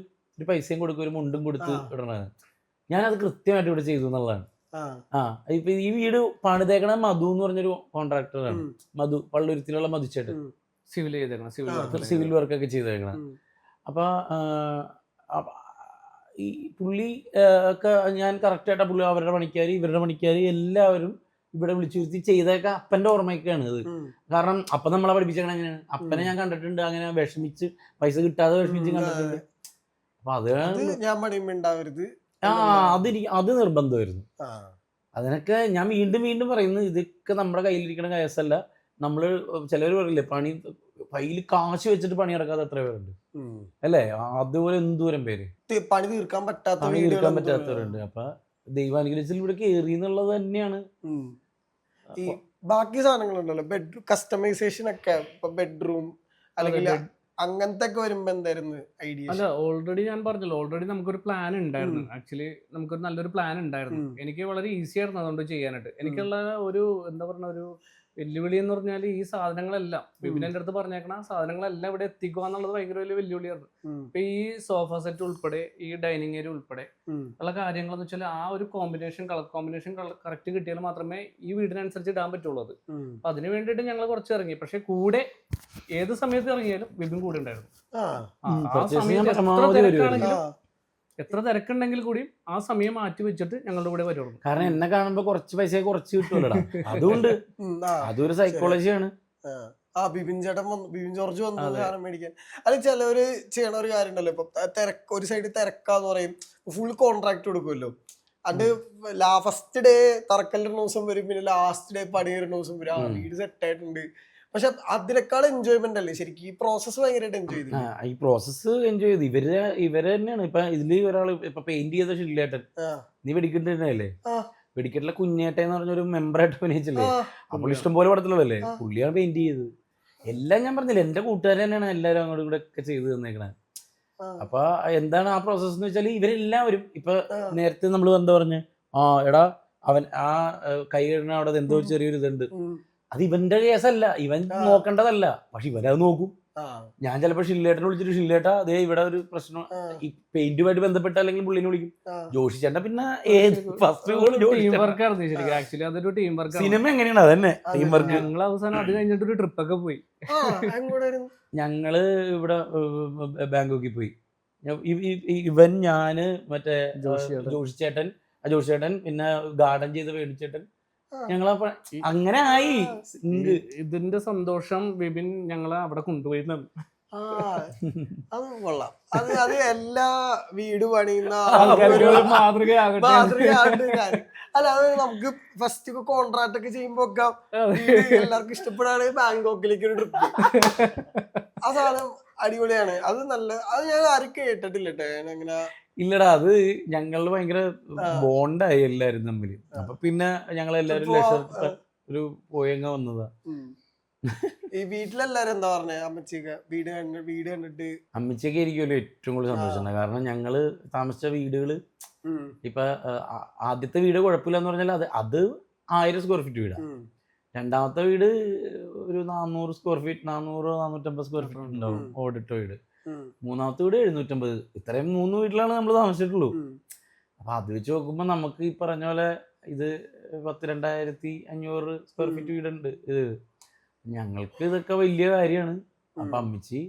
പൈസയും കൊടുക്കും, ഒരു മുണ്ടും കൊടുത്ത് ഇടണത്. ഞാനത് കൃത്യമായിട്ട് ഇവിടെ ചെയ്തു എന്നുള്ളതാണ്. ഇപ്പൊ ഈ വീട് പണിതേക്കണ മധു എന്ന് പറഞ്ഞൊരു കോൺട്രാക്ടറാണ്. മധു പള്ളുരുത്തിലുള്ള മധുച്ചേട്ടൻ സിവിൽ വർക്കൊക്കെ ചെയ്തേക്കണം. അപ്പൊ ഈ പുള്ളി ഒക്കെ ഞാൻ കറക്റ്റായിട്ട് പുള്ളി അവരുടെ പണിക്കാർ ഇവരുടെ പണിക്കാർ എല്ലാവരും ഇവിടെ വിളിച്ചു വരുത്തി ചെയ്തൊക്കെ അപ്പന്റെ ഓർമ്മയൊക്കെയാണ് ഇത്. കാരണം അപ്പൻ നമ്മളെ പഠിപ്പിച്ചേക്കണ എങ്ങനെയാണ്, അപ്പനെ ഞാൻ കണ്ടിട്ടുണ്ട് അങ്ങനെ വിഷമിച്ച് പൈസ കിട്ടാതെ വിഷമിച്ച് കണ്ടിട്ടുണ്ട്. അപ്പൊ അത് നിർബന്ധമായിരുന്നു. അതിനൊക്കെ ഞാൻ വീണ്ടും പറയുന്നു, ഇതൊക്കെ നമ്മുടെ കയ്യിലിരിക്കണ കേസല്ല. നമ്മള് ചിലർ പറയില്ലേ പണി കയ്യിൽ കാശ് വെച്ചിട്ട് പണി നടക്കാതെ എത്ര പേരുണ്ട് അല്ലേ? അതുപോലെ എന്തോരം പേര് പണി തീർക്കാൻ പറ്റാത്ത പണി വീടുകൾ തീർക്കാൻ എന്തോരം. പറ്റാത്തവരുണ്ട്. അപ്പൊ ദൈവാനുഗ്രഹിച്ചിൽ ഇവിടെ കയറി എന്നുള്ളത് തന്നെയാണ്. ഈ ബാക്കി സാധനങ്ങളുണ്ടല്ലോ, ബെഡ്റൂം കസ്റ്റമൈസേഷൻ ഒക്കെ, ഇപ്പൊ ബെഡ്റൂം അല്ലെങ്കിൽ അങ്ങനത്തെ ഒക്കെ വരുമ്പോ എന്തായിരുന്നു ഐഡിയ? അല്ല, ഓൾറെഡി ഞാൻ പറഞ്ഞല്ലോ, ഓൾറെഡി നമുക്കൊരു പ്ലാൻ ഉണ്ടായിരുന്നു. ആക്ച്വലി നമുക്കൊരു നല്ലൊരു പ്ലാൻ ഉണ്ടായിരുന്നു. എനിക്ക് വളരെ ഈസി ആയിരുന്നു അതുകൊണ്ട് ചെയ്യാനായിട്ട്. എനിക്കുള്ള ഒരു എന്താ പറയുക, ഒരു വെല്ലുവിളി എന്ന് പറഞ്ഞാൽ ഈ സാധനങ്ങളെല്ലാം വിപിൻ എൻ്റെ അടുത്ത് പറഞ്ഞേക്കണ സാധനങ്ങളെല്ലാം ഇവിടെ എത്തിക്കുക എന്നുള്ളത് ഭയങ്കര വലിയ വെല്ലുവിളിയായിരുന്നു. ഇപ്പൊ ഈ സോഫ സെറ്റ് ഉൾപ്പെടെ ഈ ഡൈനിങ് ഏരിയ ഉൾപ്പെടെ ഉള്ള കാര്യങ്ങളെന്ന് വെച്ചാൽ ആ ഒരു കോമ്പിനേഷൻ, കളർ കോമ്പിനേഷൻ കറക്റ്റ് കിട്ടിയാൽ മാത്രമേ ഈ വീടിനനുസരിച്ച് ഇടാൻ പറ്റുള്ളൂ. അത് അപ്പൊ അതിന് വേണ്ടിയിട്ട് ഞങ്ങൾ കുറച്ച് ഇറങ്ങി. പക്ഷെ കൂടെ ഏത് സമയത്ത് ഇറങ്ങിയാലും വിപിൻ കൂടെ ഉണ്ടായിരുന്നു. ആ സമയത്ത് എത്ര തിരക്കുണ്ടെങ്കിൽ കൂടിയും ആ സമയം മാറ്റി വെച്ചിട്ട് ഞങ്ങളുടെ കൂടെ വരുള്ളൂ. കാരണം എന്നെ കാണുമ്പോ കുറച്ച് പൈസ കുറച്ച് കിട്ടുമല്ലോ. അതുകൊണ്ട് അതൊരു സൈക്കോളജിയാണ്. ബിപിൻ ചേട്ടൻ ബിപിൻ ജോർജ് വന്നു സാധനം മേടിക്കാൻ. അല്ല, ചിലവര് ചെയ്യണ ഒരു കാര്യം ഉണ്ടല്ലോ, ഇപ്പൊ ഒരു സൈഡ് തിരക്കാന്ന് പറയും, ഫുൾ കോൺട്രാക്ട് കൊടുക്കുമല്ലോ. അത് ഫസ്റ്റ് ഡേ തറക്കല്ലിടുന്ന ദിവസം വരും, പിന്നെ ലാസ്റ്റ് ഡേ പണി വരുന്ന ദിവസം വരും. വീട് സെറ്റ് ആയിട്ടുണ്ട്. പക്ഷെ അതിനേക്കാൾ എൻജോയ്മെന്റ് അല്ലേ ശരിക്കും? ഈ പ്രോസസ് ഭയങ്കരമായിട്ട് എൻജോയ് ചെയ്തു. ഈ പ്രോസസ്സ് എൻജോയ് ചെയ്തു. ഇവര് തന്നെയാണ്. ഇപ്പൊ ഇതില് ഒരാള് ഇപ്പൊ പെയിന്റ് ചെയ്ത ഷില്ലേട്ടൻ, നീ വെടിക്കെട്ടല്ലേ? വെടിക്കെട്ടിലെ കുഞ്ഞേട്ടൻ എന്ന് പറഞ്ഞൊരു മെമ്പറായിട്ട് അഭിനയിച്ചില്ലേ? അപ്പോൾ ഇഷ്ടംപോലെ പടത്തിലുള്ളല്ലേ, പുള്ളിയാണ് പെയിന്റ് ചെയ്തത്. എല്ലാം ഞാൻ പറഞ്ഞില്ല, എന്റെ കൂട്ടുകാർ തന്നെയാണ് എല്ലാവരും അങ്ങോട്ടും കൂടെ ഒക്കെ ചെയ്ത് തന്നേക്കണേ. അപ്പൊ എന്താണ് ആ പ്രോസസ് എന്ന് വെച്ചാൽ ഇവരെല്ലാവരും ഇപ്പൊ നേരത്തെ നമ്മൾ എന്താ പറഞ്ഞ എടാ അവൻ ആ കൈ കഴുകണ അവിടെ എന്തോ ചെറിയൊരു ഇതുണ്ട്, അത് ഇവന്റെ കേസല്ല, ഇവൻ നോക്കേണ്ടതല്ല. പക്ഷെ ഇവനത് നോക്കും. ഞാൻ ചിലപ്പോ ഷില്ലേട്ടനെ വിളിച്ചിട്ട് ഷില്ലേട്ടാ അതേ ഇവിടെ ഒരു പ്രശ്നം, ഈ പെയിന്റുമായിട്ട് ബന്ധപ്പെട്ട അല്ലെങ്കിൽ പുള്ളിനെ വിളിക്കും. ജോഷി ചേട്ടൻ പിന്നെ സിനിമ എങ്ങനെയാണ് അതന്നെ ടീം വർക്ക്. ഞങ്ങൾ അവസാനം അത് കഴിഞ്ഞിട്ട് ഒരു ട്രിപ്പൊക്കെ പോയി. ഞങ്ങള് ഇവിടെ ബാങ്കോക്കിൽ പോയി. ഇവൻ, ഞാന്, മറ്റേ ജോഷി ചേട്ടൻ പിന്നെ ഗാർഡൻ ചെയ്ത വേണിച്ചേട്ടൻ, ഞങ്ങളപ്പ അങ്ങനെ ആയി. ഇതിന്റെ സന്തോഷം വിപിൻ ഞങ്ങളെ അവിടെ കൊണ്ടുപോയി. അത് കൊള്ളാം. അത് എല്ലാ വീട് പണിയുന്ന മാതൃകയാകട്ടെ. അല്ല, അത് നമുക്ക് ഫസ്റ്റ് ഒക്കെ കോൺട്രാക്ട് ഒക്കെ ചെയ്യുമ്പോ ഒക്കെ എല്ലാവർക്കും ഇഷ്ടപ്പെടാണ് ബാങ്കോക്കിലേക്ക് ഒരു ട്രിപ്പ്. ആ സാധനം അടിപൊളിയാണ്. അത് അത് ഞാൻ ആരും കേട്ടിട്ടില്ല കേട്ടോ അങ്ങനെ. ഇല്ലടാ, അത് ഞങ്ങള് ഭയങ്കര ബോണ്ടായി എല്ലാരും തമ്മില്. അപ്പൊ പിന്നെ ഞങ്ങൾ എല്ലാരും ഒരു പോയങ്ങ വന്നതാ. ഈ വീട്ടിലെല്ലാരും എന്താ പറഞ്ഞേ? അമ്മച്ചിക്ക് വീട് കണ്ടിട്ട് അമ്മച്ചിയൊക്കെ ആയിരിക്കുമല്ലോ ഏറ്റവും കൂടുതൽ സന്തോഷം. കാരണം ഞങ്ങള് താമസിച്ച വീടുകള് ഇപ്പൊ ആദ്യത്തെ വീട് കുഴപ്പമില്ലെന്ന് പറഞ്ഞാൽ അത് 1000 സ്ക്വയർ ഫീറ്റ് വീടാണ്. രണ്ടാമത്തെ വീട് ഒരു 400 സ്ക്വയർ ഫീറ്റ്, 400-450 സ്ക്വയർ ഫീറ്റ് ഉണ്ടാവും ഓടിട്ട വീട്. മൂന്നാമത്തെ വീട് 750. ഇത്രയും 3 വീട്ടിലാണ് നമ്മൾ താമസിച്ചിട്ടുള്ളൂ. അപ്പൊ അത് വെച്ച് നോക്കുമ്പോ നമുക്ക് ഈ പറഞ്ഞ പോലെ ഇത് 10,000-2,500 സ്ക്വയർ ഫീറ്റ് വീടുണ്ട്. ഇത് ഞങ്ങൾക്ക് ഇതൊക്കെ വലിയ കാര്യമാണ്. അപ്പൊ അമ്മച്ചി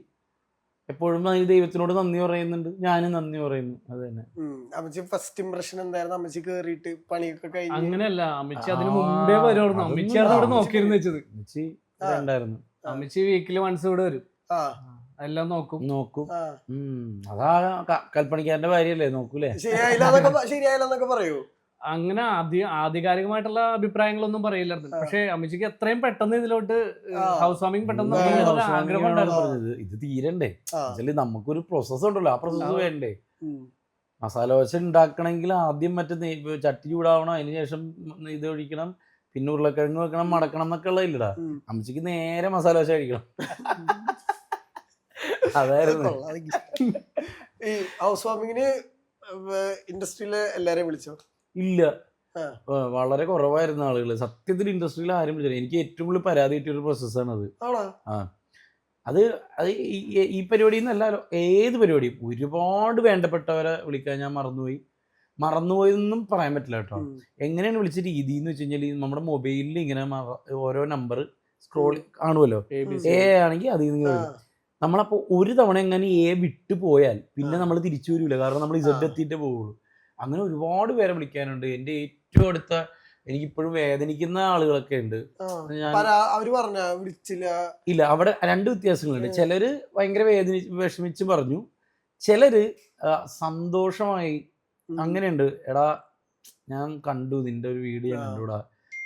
എപ്പോഴും ദൈവത്തിനോട് നന്ദി പറയുന്നുണ്ട്, ഞാനും നന്ദി പറയുന്നു. അത് തന്നെ. അമ്മച്ചി ഫസ്റ്റ് ഇംപ്രഷൻ എന്തായിരുന്നു? അമ്മച്ചി കേറിയിട്ട് പണിയൊക്കെ കഴിഞ്ഞു? അങ്ങനെയല്ല, അമ്മച്ചി അതിന് മുമ്പേ വരുമായിരുന്നു. അമ്മച്ചിയാണ് ഇവിടെ നോക്കിയിരുന്നു വെച്ചത്. അമ്മച്ചി ഉണ്ടായിരുന്നു. അമ്മച്ചി വീക്കിലി വൺസ് ഇവിടെ വരും, എല്ലാം നോക്കും. അതാ കൽപ്പണിക്കാരന്റെ ഭാര്യയല്ലേ, നോക്കൂലേ? ശരിയായില്ലെന്നൊക്കെ പറയൂ. അങ്ങനെ ആധികാരികമായിട്ടുള്ള അഭിപ്രായങ്ങളൊന്നും പറയില്ലായിരുന്നു. പക്ഷെ അമ്മച്ചിക്ക് എത്രയും പെട്ടെന്ന് ഇതിലോട്ട് ഹൗസ് വാമിംഗ് പെട്ടെന്ന് ആഗ്രഹം ഉണ്ടായിരുന്നു. ഇത് തീരണ്ടേ? നമുക്കൊരു പ്രോസസ് ഉണ്ടല്ലോ, ആ പ്രോസസ് വേണ്ടേ? മസാല ദോശ ഉണ്ടാക്കണമെങ്കിൽ ആദ്യം മറ്റേ ചട്ടി ചൂടാവണം, അതിനുശേഷം ഇത് ഒഴിക്കണം, പിന്നെ ഉരുളക്കിഴങ്ങ് വെക്കണം, മടക്കണം എന്നൊക്കെ ഉള്ളതില്ലടാ. അമ്മച്ചിക്ക് നേരെ മസാല ദോശ കഴിക്കണം. അതായിരുന്നു. ഈ ഹൗസ് വാമിങ്ങിന് ഇൻഡസ്ട്രിയില് എല്ലാരെയും വിളിച്ചോ? ഇല്ല, വളരെ കുറവായിരുന്നു ആളുകൾ. സത്യത്തിൽ ഇൻഡസ്ട്രിയിൽ ആരും വിളിച്ചില്ല. എനിക്ക് ഏറ്റവും കൂടുതൽ പരാതി കിട്ടിയൊരു പ്രോസസ്സാണ് അത്. അത് ഈ പരിപാടി എന്നല്ല, ഏത് പരിപാടിയും ഒരുപാട് വേണ്ടപ്പെട്ടവരെ വിളിക്കാൻ ഞാൻ മറന്നുപോയെന്നും പറയാൻ പറ്റില്ല കേട്ടോ. എങ്ങനെയാണ് വിളിച്ച രീതി എന്ന് വെച്ച് കഴിഞ്ഞാൽ, നമ്മുടെ മൊബൈലിൽ ഇങ്ങനെ ഓരോ നമ്പർ സ്ക്രോൾ കാണുമല്ലോ. എ ആണെങ്കിൽ അതിൽ നിന്ന് നമ്മളപ്പോൾ ഒരു തവണ എങ്ങനെ എ വിട്ടു പോയാൽ പിന്നെ നമ്മൾ തിരിച്ചു വരില്ല. കാരണം നമ്മൾ ഇസഡ് എത്തിയിട്ടേ പോവുള്ളൂ. അങ്ങനെ ഒരുപാട് പേരെ വിളിക്കാനുണ്ട്. എൻ്റെ ഏറ്റവും അടുത്ത എനിക്കിപ്പോഴും വേദനിക്കുന്ന ആളുകളൊക്കെ ഉണ്ട്. ഇല്ല, അവിടെ 2 വ്യത്യാസങ്ങളുണ്ട്. ചിലര് ഭയങ്കര വിഷമിച്ച് പറഞ്ഞു, ചിലര് സന്തോഷമായി. അങ്ങനെയുണ്ട്. എടാ ഞാൻ കണ്ടു നിന്റെ ഒരു വീഡിയോ കണ്ടുകൂടാ,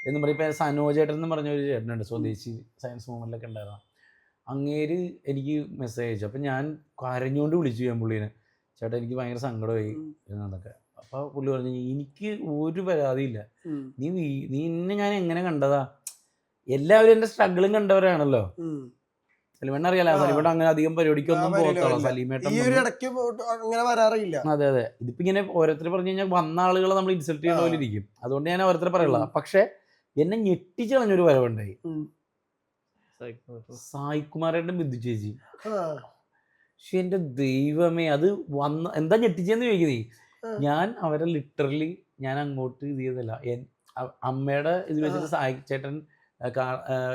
എന്ന് പറയും. ഇപ്പം സനോജേട്ടൻ എന്ന് പറഞ്ഞ ഒരു ചേട്ടനുണ്ട്, സ്വദേശി സയൻസ് മൂവ്മെൻറ്റിലൊക്കെ ഉണ്ടായിരുന്നു. അങ്ങേര് എനിക്ക് മെസ്സേജ് അയച്ചു. അപ്പം ഞാൻ കരഞ്ഞുകൊണ്ട് വിളിച്ചു ഞാൻ പുള്ളീനെ, ചേട്ടാ എനിക്ക് ഭയങ്കര സങ്കടമായി എന്നൊക്കെ. അപ്പോൾ പുള്ളി പറഞ്ഞു, എനിക്ക് ഒരു പരാതിയില്ല, നീ എന്നെ ഞാൻ എങ്ങനെ കണ്ടതാ, എല്ലാവരും എൻ്റെ സ്ട്രഗിളും കണ്ടവരാണല്ലോ. സലീമേട്ടൻ അറിയാലോ, സലീമേട്ടൻ അങ്ങനെ അധികം പരിപാടിക്കൊന്നും പോകത്തുള്ളൂ. സലീമേട്ടൻ അതെ അതെ. ഇതിപ്പോ ഇങ്ങനെ ഓരോരുത്തർ പറഞ്ഞു കഴിഞ്ഞാൽ വന്ന ആളുകളെ നമ്മൾ ഇൻസൾട്ട് ചെയ്യുന്ന പോലെ ഇരിക്കും. അതുകൊണ്ട് ഞാൻ ഓരോരുത്തരെ പറയുള്ള. പക്ഷെ എന്നെ ഞെട്ടിച്ച് കളഞ്ഞൊരു വരവുണ്ടായി. സായികുമാരേട്ടൻ ബിന്ദു ചേച്ചി. പക്ഷെ എന്റെ ദൈവമേ, അത് വന്ന എന്താ ഞെട്ടിച്ചെന്ന് ചോദിക്കുന്നേ. ഞാൻ അവരെ ലിറ്ററലി ഞാൻ അങ്ങോട്ട് ഇത് ചെയ്തല്ല. അമ്മയുടെ ഇത് വെച്ചിട്ട് സായി ചേട്ടൻ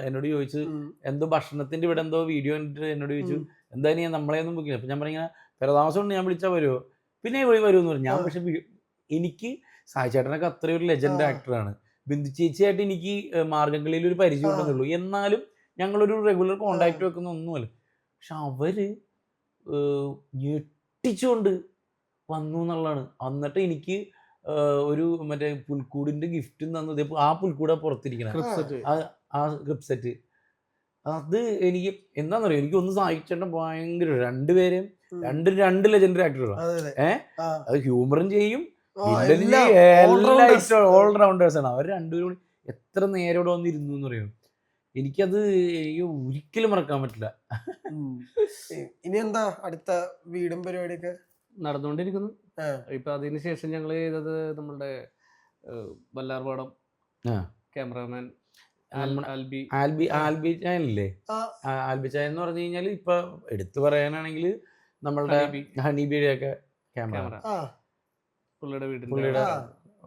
എന്നോട് ചോദിച്ചു, എന്തോ ഭക്ഷണത്തിന്റെ ഇവിടെ എന്തോ വീഡിയോ കണ്ടിട്ട് എന്നോട് ചോദിച്ചു, എന്തായാലും ഞാൻ നമ്മളെ ഒന്നും ബുക്കില്ല. അപ്പം ഞാൻ പറഞ്ഞാൽ പെരതാമസം കൊണ്ട് ഞാൻ വിളിച്ചാൽ വരുമോ, പിന്നെ വരുമെന്ന് പറഞ്ഞു. ഞാൻ പക്ഷെ എനിക്ക് സായി ചേട്ടനൊക്കെ അത്രയും ഒരു ലെജൻഡ് ആക്ടറാണ്. ബിന്ദു ചേച്ചിയായിട്ട് എനിക്ക് മാർഗംകളിയിൽ ഒരു പരിചയം ഉണ്ടെന്നുള്ളൂ. എന്നാലും ഞങ്ങളൊരു റെഗുലർ കോണ്ടാക്ട് വെക്കുന്ന ഒന്നുമല്ല. പക്ഷെ അവര് ഞെട്ടിച്ചുകൊണ്ട് വന്നു എന്നുള്ളതാണ്. എന്നിട്ട് എനിക്ക് ഒരു മറ്റേ പുൽക്കൂടിന്റെ ഗിഫ്റ്റും തന്നത്. ആ പുൽക്കൂടെ പുറത്തിരിക്കണം, ആ ക്രിപ്പ് സെറ്റ്. അത് എനിക്ക് എന്താന്ന് പറയുക, എനിക്ക് ഒന്ന് സഹായിച്ചേട്ടൻ ഭയങ്കര. രണ്ടുപേരെയും രണ്ട് ലെജൻഡറി ആക്ടറുകളാണ്. അത് ഹ്യൂമറും ചെയ്യും, ഓൾറൗണ്ടേഴ്സ് ആണ് അവർ രണ്ടുപേരും കൂടി. എത്ര നേരം ഇവിടെ വന്നിരുന്നു എന്ന് പറയും. എനിക്കത് ഒരിക്കലും മറക്കാൻ പറ്റില്ല. ഇനി എന്താ അടുത്ത വീടും പരിപാടിയൊക്കെ നടന്നുകൊണ്ടിരിക്കുന്നു. ഇപ്പൊ അതിന് ശേഷം ഞങ്ങൾ ചെയ്തത് നമ്മളുടെ വല്ലാർപാടം ക്യാമറാമാൻ ആൽബി ചായനില്ലേ. ആൽബി ചായൻ എന്ന് പറഞ്ഞു കഴിഞ്ഞാൽ ഇപ്പൊ എടുത്തു പറയാനാണെങ്കിൽ നമ്മളുടെ ഹണീബിയുടെ ഒക്കെ ക്യാമറ പുള്ളിയുടെ വീട്ടിൽ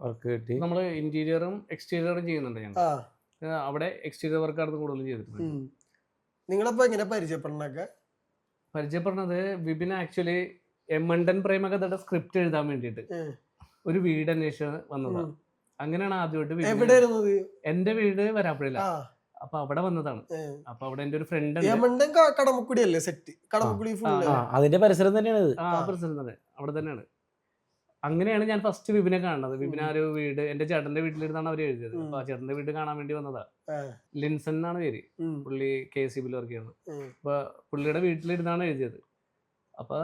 വർക്ക് കിട്ടി. നമ്മള് ഇന്റീരിയറും എക്സ്റ്റീരിയറും ചെയ്യുന്നുണ്ട് ഞങ്ങൾ. അവിടെ എക്സ്റ്റീരിയർ വർക്കാണ് കൂടുതലും ചെയ്തിട്ടുണ്ട്. നിങ്ങളപ്പോ എങ്ങനെ പരിചയപ്പെടുന്നത് വിപിൻ ആക്ച്വലി എമ്മണ്ടൻ പ്രേമകഥയുടെ സ്ക്രിപ്റ്റ് എഴുതാൻ വേണ്ടിയിട്ട് ഒരു വീട് അന്വേഷിച്ച് വന്നതാണ്. അങ്ങനെയാണ് ആദ്യമായിട്ട്. എന്റെ വീട് വരാപ്പുഴയില. അപ്പൊ അവിടെ വന്നതാണ്. അപ്പൊ അവിടെ എന്റെ ഒരു ഫ്രണ്ട് അതിന്റെ പരിസരം തന്നെയാണ്. പരിസരം തന്നെ അവിടെ തന്നെയാണ്. അങ്ങനെയാണ് ഞാൻ ഫസ്റ്റ് വിപിനെ കാണുന്നത്. വിപിൻ ആ ഒരു വീട് എന്റെ ചേട്ടന്റെ വീട്ടിലിരുന്നാണ് അവർ എഴുതിയത്. അപ്പൊ ആ ചേട്ടന്റെ വീട് കാണാൻ വേണ്ടി വന്നതാ. ലിൻസൺ എന്നാണ് പേര്. പുള്ളി KCB വർക്ക് ചെയ്യുന്നത്. അപ്പൊ പുള്ളിയുടെ വീട്ടിലിരുന്നാണ് എഴുതിയത്. അപ്പൊ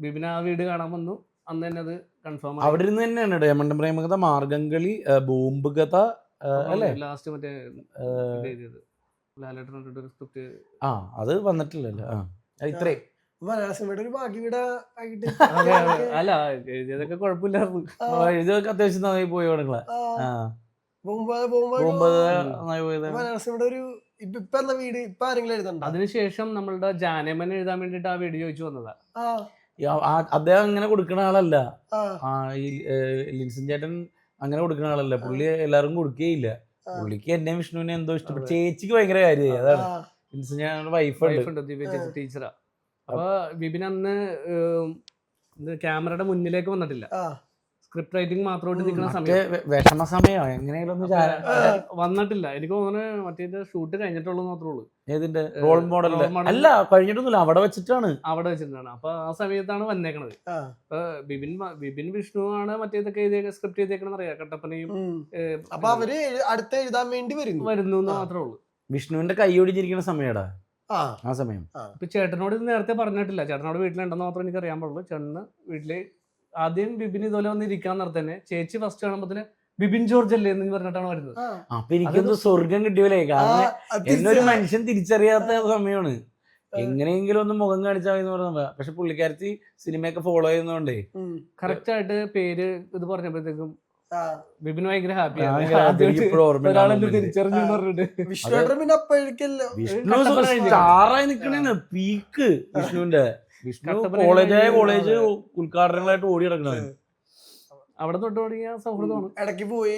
വിപിൻ ആ വീട് കാണാൻ വന്നു. അന്ന് തന്നെ അത് കൺഫേം. അവിടെ ഇരുന്ന് തന്നെയാണ് ഡയമണ്ട് പ്രേമകഥ, മാർഗംകളി, ബോംബ് കഥ അല്ലേ ലാസ്റ്റ് മറ്റേ എഴുതിയത്. ലാലേട്ടൻ സ്ക്രിപ്റ്റ് അത് വന്നിട്ടില്ലല്ലോ. ഇത്രേ മലയാള സിനിമയുടെ ഒരു ഭാഗ്യവീട അല്ല, എഴുതിയതൊക്കെ കുഴപ്പമില്ലായിരുന്നു. എഴുതിയതൊക്കെ അത്യാവശ്യം നന്നായി പോയി. മലയാള സിനിമയുടെ ഒരു ഇപ്പൊ എന്ന വീട് ഇപ്പൊ ആരെങ്കിലും എഴുതണ്ട. അതിനുശേഷം നമ്മളുടെ ജാനമൻ എഴുതാൻ വേണ്ടിട്ട് ആ വീട് ചോദിച്ചു വന്നതാ. അദ്ദേഹം അങ്ങനെ കൊടുക്കുന്ന ആളല്ല. ലിൻസൺ ചേട്ടൻ അങ്ങനെ കൊടുക്കുന്ന ആളല്ല. പുള്ളി എല്ലാവർക്കും കൊടുക്കുകയില്ല. പുള്ളിക്ക് എന്നെ വിഷ്ണുവിനെ എന്തോ ഇഷ്ടപ്പെട്ടു. ചേച്ചിക്ക് ഭയങ്കര കാര്യമായി. അതാണ് ലിൻസൺ ചേട്ടൻ്റെ വൈഫുണ്ട്, ദിവ്യ ചേച്ചി ടീച്ചറാ. അപ്പൊ വിപിൻ അന്ന് ക്യാമറയുടെ മുന്നിലേക്ക് വന്നിട്ടില്ല. സ്ക്രിപ്റ്റ് റൈറ്റിംഗ് മാത്രമായിട്ട് നിൽക്കുന്ന സമയം, വിഷമ സമയോ എങ്ങനെയാലും വന്നിട്ടില്ല. എനിക്ക് തോന്നുന്നു മറ്റേ ഷൂട്ട് കഴിഞ്ഞിട്ടുള്ളൂ മാത്രമേ ഉള്ളൂ. ഏതിന്റെ റോൾ മോഡൽ അല്ല, കഴിഞ്ഞിട്ടൊന്നുമില്ല, അവിടെ വെച്ചിട്ടാണ്. അപ്പൊ ആ സമയത്താണ് വന്നേക്കണത്. അപ്പൊ വിപിൻ വിഷ്ണു ആണ് മറ്റേതൊക്കെ സ്ക്രിപ്റ്റ് ചെയ്തേക്കണെന്ന് അറിയാം. കട്ടപ്പനയും അപ്പൊ അവര് അടുത്ത എഴുതാൻ വേണ്ടി വരുന്നു മാത്രമേ ഉള്ളൂ. വിഷ്ണുവിന്റെ കൈ ഒടിഞ്ഞിരിക്കുന്ന സമയടാ ആ സമയം. ഇപ്പൊ ചേട്ടനോട് ഇത് നേരത്തെ പറഞ്ഞിട്ടില്ല. ചേട്ടനോട് വീട്ടിലുണ്ടെന്ന് മാത്രമേ എനിക്ക് അറിയാൻ പാടുള്ളൂ. ചേട്ടന് വീട്ടില് ആദ്യം ബിബിൻ ഇതുപോലെ വന്നിരിക്കാൻ നടത്തന്നെ. ചേച്ചി ഫസ്റ്റ് കാണുമ്പോ ബിബിൻ ജോർജ് അല്ലേ എന്ന് പറഞ്ഞിട്ടാണ് വരുന്നത്. അപ്പൊ എനിക്കൊന്ന് സ്വർഗം കിട്ടിയല്ലേ. കാരണം എന്നൊരു മനുഷ്യൻ തിരിച്ചറിയാത്ത സമയമാണ്. എങ്ങനെയെങ്കിലും ഒന്ന് മുഖം കാണിച്ചാൽ എന്ന് പറഞ്ഞ. പക്ഷെ പുള്ളിക്കാരത്തി സിനിമയൊക്കെ ഫോളോ ചെയ്യുന്നോണ്ടേ കറക്റ്റ് ആയിട്ട് പേര് ഇത് പറഞ്ഞപ്പോഴത്തേക്കും വിപിൻ ഭയങ്കര ഹാപ്പിയാണ്. പീക്ക് വിഷ്ണുവിന്റെ കോളേജ് ഉദ്ഘാടനങ്ങളായിട്ട് ഓടി നടക്കുന്നത്. അവിടെ തൊട്ട് തുടങ്ങിയ സൗഹൃദമാണ്. ഇടയ്ക്ക് പോയി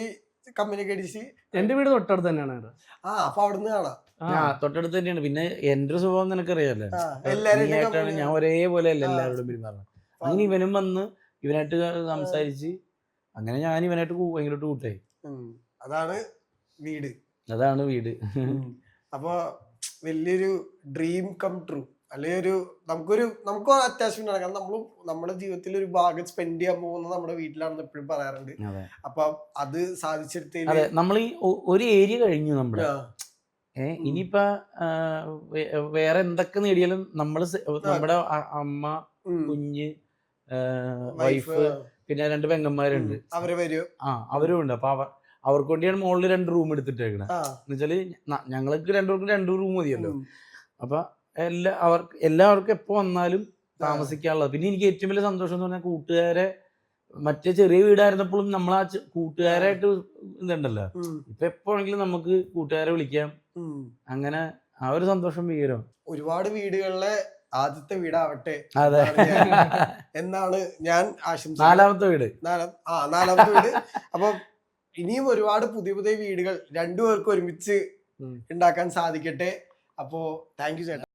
കമ്മ്യൂണിക്കേറ്റ്. എന്റെ വീട് തൊട്ടടുത്ത് തന്നെയാണ്. തൊട്ടടുത്ത് തന്നെയാണ്. പിന്നെ എന്റെ ഒരു സ്വഭാവം നിനക്കറിയാലോ, ഞാൻ ഒരേപോലെ അല്ല എല്ലാവരോടും പെരുമാറുന്നത്. അങ്ങനെ ഇവനും വന്ന് ഇവനായിട്ട് സംസാരിച്ച് അങ്ങനെ ഞാൻ ഇവനായിട്ട് ഭയങ്കരമായിട്ട് കൂട്ടായി. അതാണ് വീട്. അപ്പൊ വലിയൊരു ഡ്രീം കം ട്രൂ. അല്ലെങ്കിൽ നമുക്ക് അറ്റാച്ച്മെന്റ് ആണ്. കാരണം നമ്മുടെ ജീവിതത്തിൽ ഒരു ഭാഗം സ്പെൻഡ് ചെയ്യാൻ പോകുന്നത് നമ്മുടെ വീട്ടിലാണെന്ന് എപ്പോഴും പറയാറുണ്ട്. അപ്പൊ അത് സാധിച്ചെടുത്തതിൽ അതെ, നമ്മൾ ഈ ഒരു ഏരിയ കഴിഞ്ഞു നമ്മുടെ. ഇനിയിപ്പോ വേറെ എന്തൊക്കെ നേടിയാലും നമ്മുടെ അമ്മ, കുഞ്ഞ്, വൈഫ്, പിന്നെ 2 പെങ്ങന്മാരുണ്ട്, അവരും ഉണ്ട്. അപ്പൊ അവർക്ക് വേണ്ടിയാണ് മുകളിൽ 2 റൂം എടുത്തിട്ടേക്കണേ. എന്നുവെച്ചാല് ഞങ്ങൾക്ക് 2 പേർക്കും 2 റൂം മതിയല്ലോ. അപ്പൊ എല്ലാവർക്കും എപ്പോ വന്നാലും താമസിക്കാനുള്ളത്. പിന്നെ എനിക്ക് ഏറ്റവും വലിയ സന്തോഷം എന്ന് പറഞ്ഞാൽ കൂട്ടുകാരെ, മറ്റേ ചെറിയ വീടായിരുന്നപ്പോഴും നമ്മൾ ആ കൂട്ടുകാരായിട്ട് ഇതുണ്ടല്ലോ. ഇപ്പൊ എപ്പോഴെങ്കിലും നമുക്ക് കൂട്ടുകാരെ വിളിക്കാം. അങ്ങനെ ആ ഒരു സന്തോഷം ഭീകരം. ഒരുപാട് വീടുകളിലെ ആദ്യത്തെ വീടാവട്ടെ അതെ എന്നാണ് ഞാൻ ആശംസിക്കുന്നത്. 4ാമത്തെ വീട്. 4ാമത്തെ വീട്. അപ്പൊ ഇനിയും ഒരുപാട് പുതിയ പുതിയ വീടുകൾ 2 പേർക്കും ഒരുമിച്ച് ഉണ്ടാക്കാൻ സാധിക്കട്ടെ. അപ്പോ താങ്ക് യു ചേട്ടാ.